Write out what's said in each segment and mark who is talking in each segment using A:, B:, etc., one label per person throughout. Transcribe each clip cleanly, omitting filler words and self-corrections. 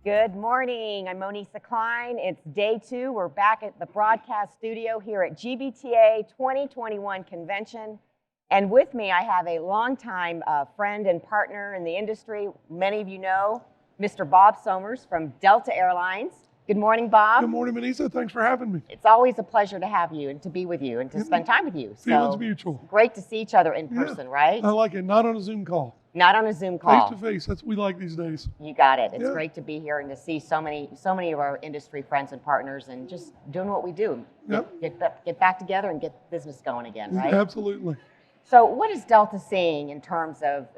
A: Good morning. I'm Monisa Klein. It's day 2. We're back at the broadcast studio here at GBTA 2021 convention. And with me, I have a longtime friend and partner in the industry. Many of you know Mr. Bob Sommers from Delta Airlines. Good morning, Bob.
B: Good morning, Monisa. Thanks for having me.
A: It's always a pleasure to have you and to be with you and to spend time with you.
B: Feelings mutual.
A: Great to see each other in person, right?
B: I like it. Not on a Zoom call.
A: Not on a Zoom call.
B: Face to face. That's what we like these days.
A: You got it. It's great to be here and to see so many of our industry friends and partners and just doing what we do. Get back together and get business going again, right?
B: Absolutely.
A: So what is Delta seeing in terms of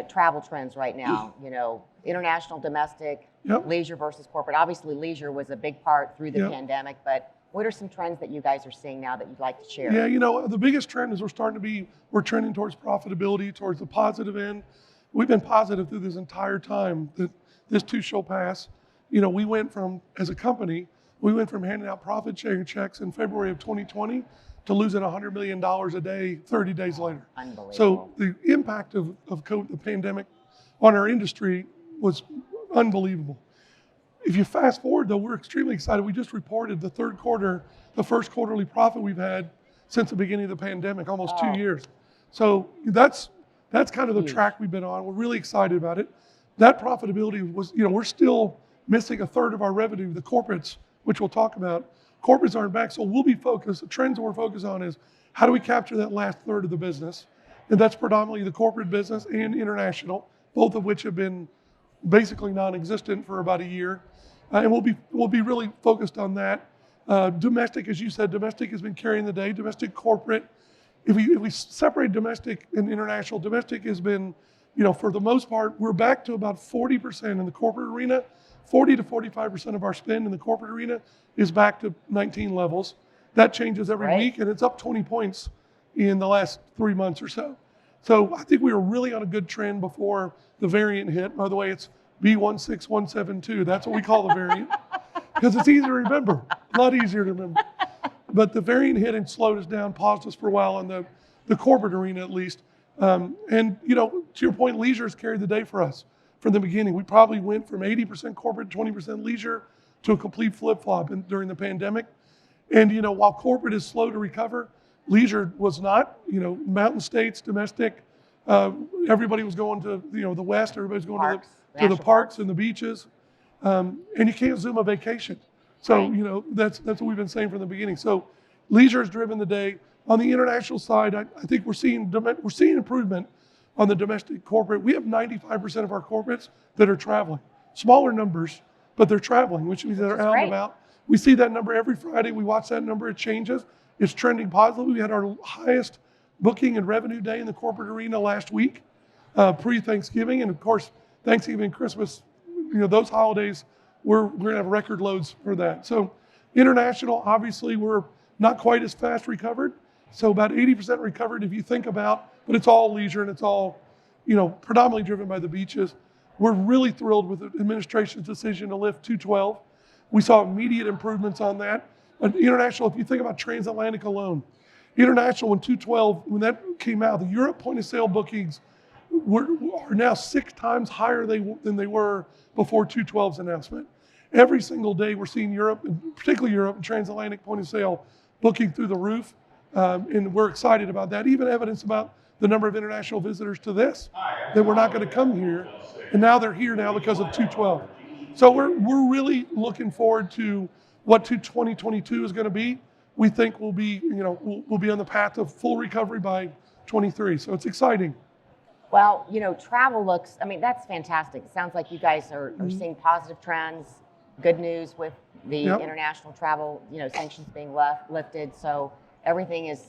A: travel trends right now? You know, international, domestic, leisure versus corporate. Obviously, leisure was a big part through the pandemic, but what are some trends that you guys are seeing now that you'd like to share?
B: Yeah, you know, the biggest trend is we're trending towards profitability, towards the positive end. We've been positive through this entire time that this too shall pass. You know, as a company, we went from handing out profit sharing checks in February of 2020 to losing $100 million a day 30 days later.
A: Unbelievable.
B: So the impact of COVID, the pandemic on our industry was unbelievable. If you fast forward though, we're extremely excited. We just reported the first quarterly profit we've had since the beginning of the pandemic, almost 2 years. So that's kind of the track we've been on. We're really excited about it. That profitability was, you know, we're still missing a third of our revenue, the corporates, which we'll talk about. Corporates aren't back, so we'll be focused. The trends that we're focused on is how do we capture that last third of the business? And that's predominantly the corporate business and international, both of which have been basically non-existent for about a year. And we'll be really focused on that. Domestic, as you said, domestic has been carrying the day. Domestic corporate, if we separate domestic and international, domestic has been, you know, for the most part, we're back to about 40% in the corporate arena. 40 to 45% of our spend in the corporate arena is back to 19 levels. That changes every week, and it's up 20 points in the last 3 months or so. So I think we were really on a good trend before the variant hit. By the way, it's B16172. That's what we call the variant because it's easy to remember, a lot easier to remember. But the variant hit and slowed us down, paused us for a while in the corporate arena at least. And, you know, to your point, leisure has carried the day for us from the beginning. We probably went from 80% corporate, 20% leisure to a complete flip-flop during the pandemic. And, you know, while corporate is slow to recover, leisure was not. You know, mountain states, domestic, everybody was going to, you know, the West, everybody's going to the parks and the beaches. And you can't Zoom a vacation. So, you know, that's what we've been saying from the beginning. So leisure has driven the day. On the international side, I think we're seeing improvement on the domestic corporate. We have 95% of our corporates that are traveling. Smaller numbers, but they're traveling, which means they're out and about. We see that number every Friday. We watch that number. It changes. It's trending positively. We had our highest booking and revenue day in the corporate arena last week, pre-Thanksgiving. And of course, Thanksgiving and Christmas, you know, those holidays, we're going to have record loads for that. So international, obviously, we're not quite as fast recovered. So about 80% recovered if you think about, but it's all leisure and it's all, you know, predominantly driven by the beaches. We're really thrilled with the administration's decision to lift 212. We saw immediate improvements on that. International, if you think about transatlantic alone, international when 212, when that came out, the Europe point of sale bookings are now 6 times higher than they were before 212's announcement. Every single day we're seeing Europe, and particularly Europe and transatlantic point of sale booking through the roof. And we're excited about that. Even evidence about the number of international visitors to this that were not going to come here. And now they're here now because of 212. So we're really looking forward to what 2022 is going to be. We think we'll be on the path of full recovery by 23. So it's exciting.
A: Well, you know, travel looks, I mean, that's fantastic. It sounds like you guys are seeing positive trends, good news with the international travel, you know, sanctions being lifted. So everything is,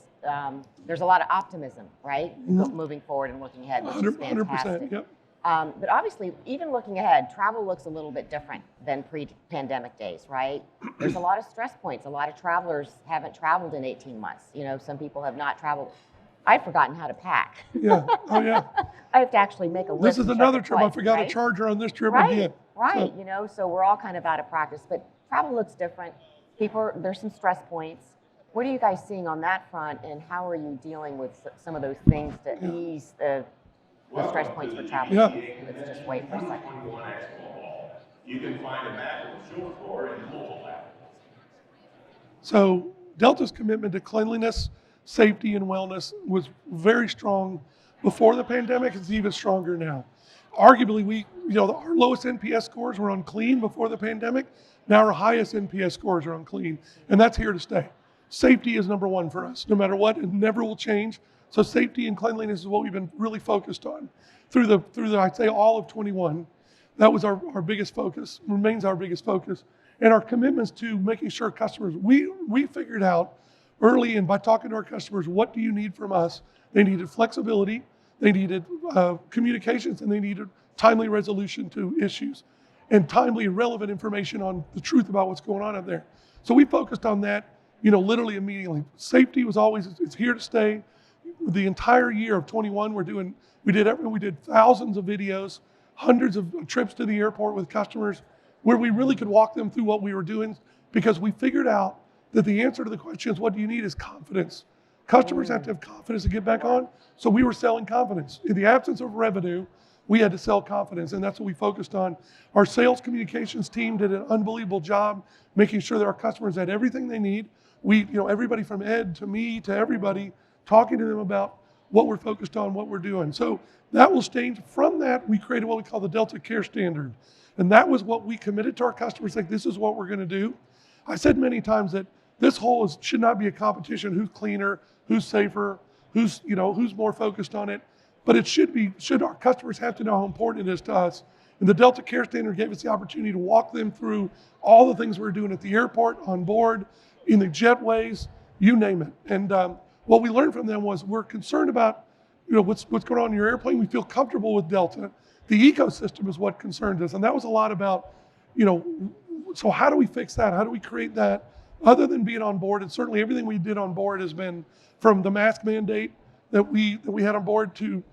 A: there's a lot of optimism, right? Moving forward and looking ahead, which is fantastic.
B: 100%, yep.
A: But obviously, even looking ahead, travel looks a little bit different than pre-pandemic days, right? There's a lot of stress points. A lot of travelers haven't traveled in 18 months. You know, some people have not traveled. I've forgotten how to pack.
B: Yeah, oh yeah.
A: I have to actually make a list.
B: This is another trip. I forgot a charger on this trip again.
A: Right, you know, so we're all kind of out of practice. But travel looks different. There's some stress points. What are you guys seeing on that front, and how are you dealing with some of those things to ease the stress points for travel?
B: Yeah.
A: Let's just wait for a second.
C: You can find a map of the show floor in the mobile app.
B: So Delta's commitment to cleanliness, safety, and wellness was very strong before the pandemic. It's even stronger now. Arguably, our lowest NPS scores were on clean before the pandemic. Now our highest NPS scores are on clean, and that's here to stay. Safety is number one for us, no matter what. It never will change. So safety and cleanliness is what we've been really focused on through the I'd say all of 21. That was our biggest focus, remains our biggest focus. And our commitments to making sure customers, we figured out early and by talking to our customers, what do you need from us? They needed flexibility, they needed communications, and they needed timely resolution to issues and timely relevant information on the truth about what's going on out there. So we focused on that, literally immediately. Safety was always, it's here to stay. The entire year of 21, we did thousands of videos, hundreds of trips to the airport with customers where we really could walk them through what we were doing, because we figured out that the answer to the question is, what do you need, is confidence. Customers have to have confidence to get back on. So we were selling confidence. In the absence of revenue, we had to sell confidence, and that's what we focused on. Our sales communications team did an unbelievable job making sure that our customers had everything they need. Everybody from Ed to me to everybody, talking to them about what we're focused on, what we're doing. So that will change. From that, we created what we call the Delta Care Standard. And that was what we committed to our customers, like, this is what we're going to do. I said many times that this should not be a competition, who's cleaner, who's safer, who's more focused on it. But it should our customers have to know how important it is to us. And the Delta Care Standard gave us the opportunity to walk them through all the things we're doing at the airport, on board, in the jetways, you name it. And what we learned from them was, we're concerned about what's going on in your airplane. We feel comfortable with Delta. The ecosystem is what concerns us. And that was a lot about, so how do we fix that? How do we create that other than being on board? And certainly everything we did on board has been from the mask mandate that we had on board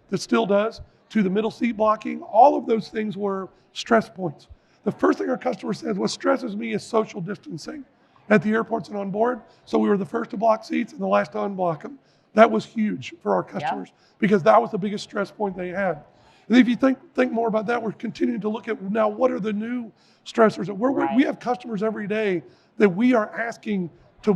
B: that still does, to the middle seat blocking. All of those things were stress points. The first thing our customer says, what stresses me is social distancing at the airports and on board. So we were the first to block seats and the last to unblock them. That was huge for our customers, because that was the biggest stress point they had. And if you think more about that, we're continuing to look at now, what are the new stressors? We have customers every day that we are asking to,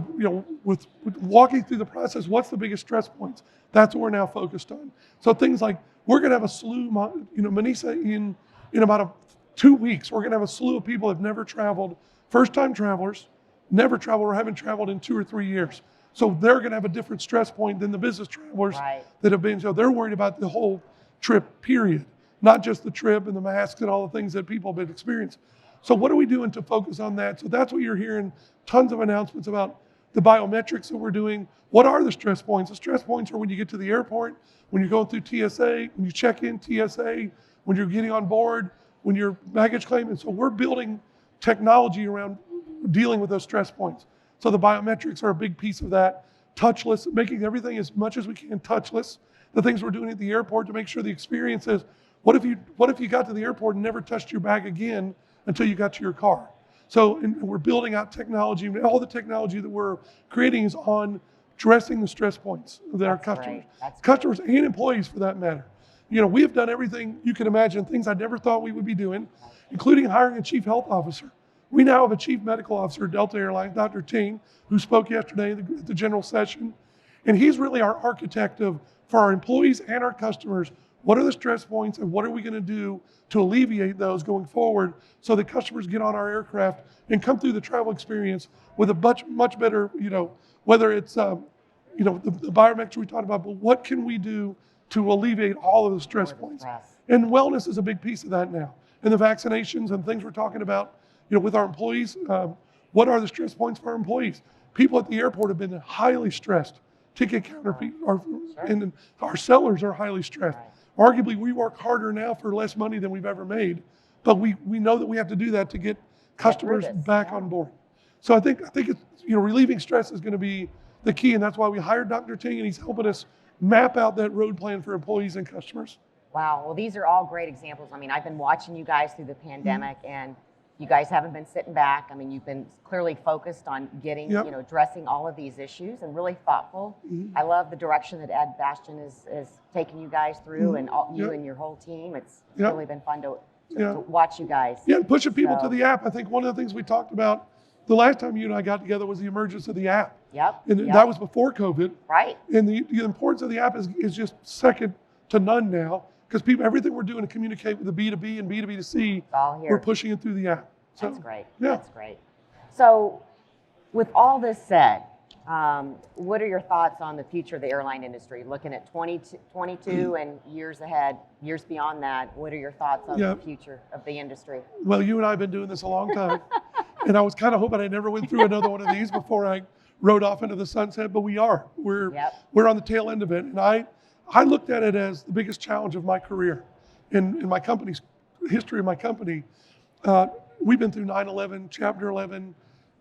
B: with walking through the process, what's the biggest stress points? That's what we're now focused on. So things like, we're going to have a slew, Manisa, in about 2 weeks, we're going to have a slew of people that have never traveled, first-time travelers, never traveled or haven't traveled in 2 or 3 years. So they're going to have a different stress point than the business travelers that have been. So they're worried about the whole trip, period, not just the trip and the masks and all the things that people have been experiencing. So what are we doing to focus on that? So that's what you're hearing, tons of announcements about the biometrics that we're doing. What are the stress points? The stress points are when you get to the airport, when you're going through TSA, when you check in TSA, when you're getting on board, when you're baggage claim. And so we're building technology around dealing with those stress points. So the biometrics are a big piece of that. Touchless, making everything as much as we can touchless. The things we're doing at the airport to make sure the experience is, what if you got to the airport and never touched your bag again until you got to your car? So we're building out technology, and all the technology that we're creating is on addressing the stress points that our customers and employees, for that matter. We have done everything you can imagine, things I never thought we would be doing, including hiring a chief health officer. We now have a chief medical officer at Delta Airlines, Dr. Ting, who spoke yesterday at the general session. And he's really our architect for our employees and our customers, what are the stress points and what are we going to do to alleviate those going forward, so that customers get on our aircraft and come through the travel experience with a much better, whether it's, the biometrics we talked about, but what can we do to alleviate all of the stress points? And wellness is a big piece of that now. And the vaccinations and things we're talking about, with our employees, what are the stress points for our employees? People at the airport have been highly stressed. Ticket counter people, and our sellers are highly stressed. Arguably, we work harder now for less money than we've ever made, but we know that we have to do that to get customers back on board. So I think it's, relieving stress is going to be the key, and that's why we hired Dr. Ting, and he's helping us map out that road plan for employees and customers.
A: Wow, well, these are all great examples. I mean, I've been watching you guys through the pandemic, and you guys haven't been sitting back. I mean, you've been clearly focused on getting, addressing all of these issues, and really thoughtful. I love the direction that Ed Bastian is taking you guys through, and you and your whole team. It's really been fun to to watch you guys.
B: Yeah, and pushing people to
A: So-
B: the app. I think one of the things we talked about the last time you and I got together was the emergence of the app.
A: Yep.
B: And
A: yep.
B: that was before COVID.
A: right.
B: And the importance of the app is just second to none now, because everything we're doing to communicate with the B2B and B2B2C,
A: It's all here.
B: we're pushing it through the app. So,
A: That's great.
B: Yeah.
A: That's great. So, with all this said, what are your thoughts on the future of the airline industry? Looking at 2022 and years ahead, years beyond that, what are your thoughts on
B: Yeah.
A: the future of the industry?
B: Well, you and I have been doing this a long time. And I was kind of hoping I never went through another one of these before I rode off into the sunset, but we are. We're on the tail end of it. And I looked at it as the biggest challenge of my career. In my company's history of my company, we've been through 9/11, Chapter 11,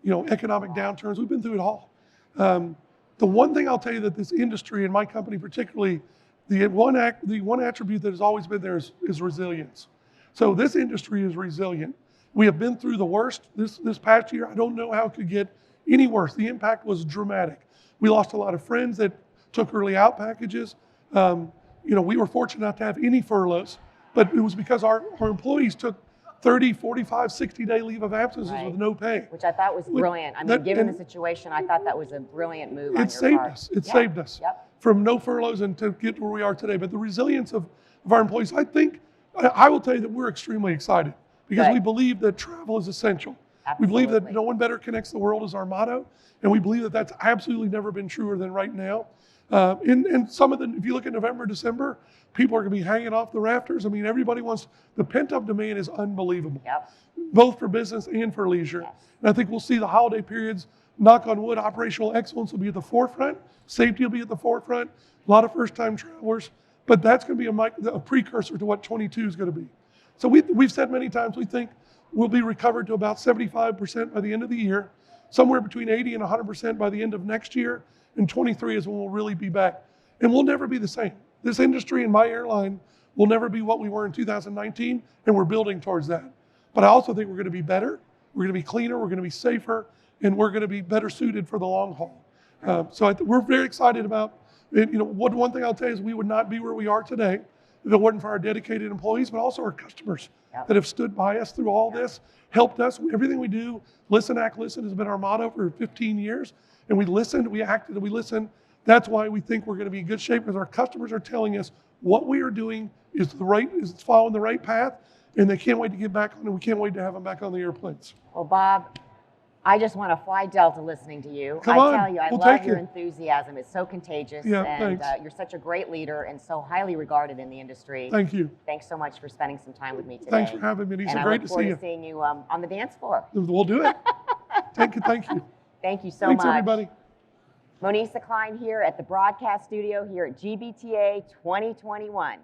B: economic downturns. We've been through it all. The one thing I'll tell you that this industry and my company particularly, the one attribute that has always been there is resilience. So this industry is resilient. We have been through the worst this past year. I don't know how it could get any worse. The impact was dramatic. We lost a lot of friends that took early out packages. We were fortunate not to have any furloughs, but it was because our employees took 30, 45, 60-day leave of absences with no pay.
A: Which I thought was brilliant. I mean, given the situation, I thought that was a brilliant move on your part.
B: It saved us
A: Yep.
B: from no furloughs and to get to where we are today. But the resilience of our employees, I will tell you that we're extremely excited because we believe that travel is essential.
A: Absolutely.
B: We believe that no one better connects the world is our motto. And we believe that that's absolutely never been truer than right now. And some of if you look at November, December, people are going to be hanging off the rafters. I mean, everybody the pent-up demand is unbelievable, both for business and for leisure.
A: Yes.
B: And I think we'll see the holiday periods, knock on wood, operational excellence will be at the forefront. Safety will be at the forefront. A lot of first-time travelers. But that's going to be a precursor to what 22 is going to be. So we've said many times, we think we'll be recovered to about 75% by the end of the year, somewhere between 80 and 100% by the end of next year, and 23 is when we'll really be back. And we'll never be the same. This industry and my airline will never be what we were in 2019, and we're building towards that. But I also think we're going to be better, we're going to be cleaner, we're going to be safer, and we're going to be better suited for the long haul. So we're very excited about it. One thing I'll tell you is we would not be where we are today if it wasn't for our dedicated employees, but also our customers that have stood by us through all this, helped us. Everything we do, listen, act, listen has been our motto for 15 years. And we listened, we acted, and we listened. That's why we think we're going to be in good shape, because our customers are telling us what we are doing is following the right path, and they can't wait to get back on, and we can't wait to have them back on the airplanes.
A: Well, Bob, I just want to fly Delta listening to you.
B: Come on,
A: tell you, I
B: we'll
A: love
B: take
A: your
B: it.
A: enthusiasm. It's so contagious.
B: Yeah,
A: and
B: thanks.
A: You're such a great leader and so highly regarded in the industry.
B: Thank you.
A: Thanks so much for spending some time with me today.
B: Thanks for having me, Lisa.
A: And
B: Great
A: I
B: to
A: look
B: see
A: forward
B: you.
A: to seeing you on the dance floor.
B: We'll do it. Thank you.
A: Thank you so
B: Thanks,
A: much.
B: everybody.
A: Monisa Klein here at the broadcast studio here at GBTA 2021.